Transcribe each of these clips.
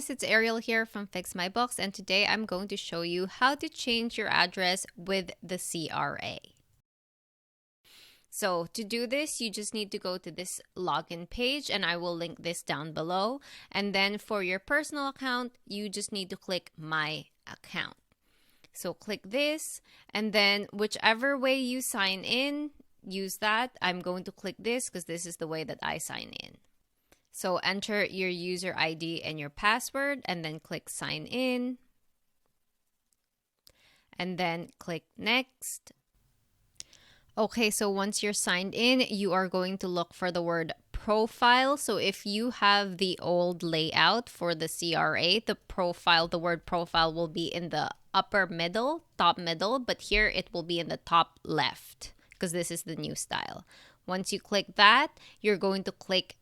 guys, it's Arielle here from Fix My Books, and today I'm going to show you how to change your address with the CRA. So to do this, you just need to go to this login page, and I will link this down below. And then for your personal account, you just need to click My Account. So click this, and then whichever way you sign in, use that. I'm going to click this because this is the way that I sign in. So enter your user ID and your password, and then click sign in, and then click next. Okay, so once you're signed in, you are going to look for the word profile. So if you have the old layout for the CRA, the word profile will be in the upper middle, top middle, but here it will be in the top left because this is the new style. Once you click that, you're going to click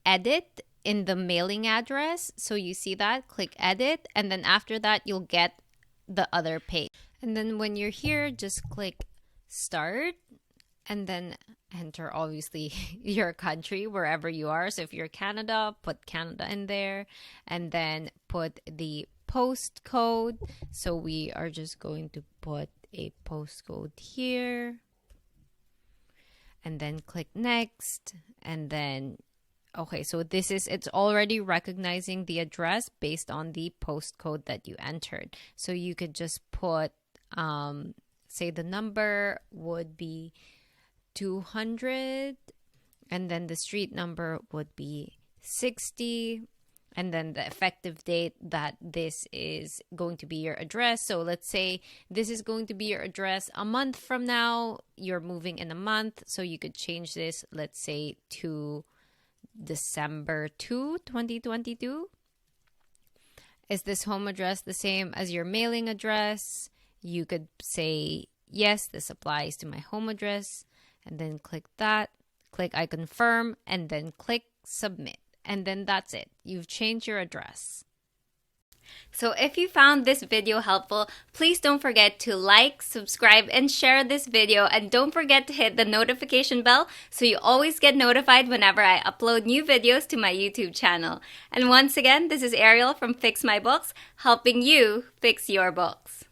edit in the mailing address. So you see that, click edit, and then after that you'll get the other page. And then when you're here, just click start, and then enter obviously your country wherever you are. So if you're Canada, put Canada in there, and then put the postcode. So we are just going to put a postcode here, and then click next, and then okay, so it's already recognizing the address based on the postcode that you entered. So you could just put, say the number would be 200, and then the street number would be 60, and then the effective date that this is going to be your address. So let's say this is going to be your address a month from now. You're moving in a month, so you could change this, let's say, to December 2, 2022. Is this home address the same as your mailing address? You could say, yes, this applies to my home address, and then click that, click I confirm, and then click submit. And then that's it. You've changed your address. So if you found this video helpful, please don't forget to like, subscribe, and share this video. And don't forget to hit the notification bell so you always get notified whenever I upload new videos to my YouTube channel. And once again, this is Arielle from Fix My Books, helping you fix your books.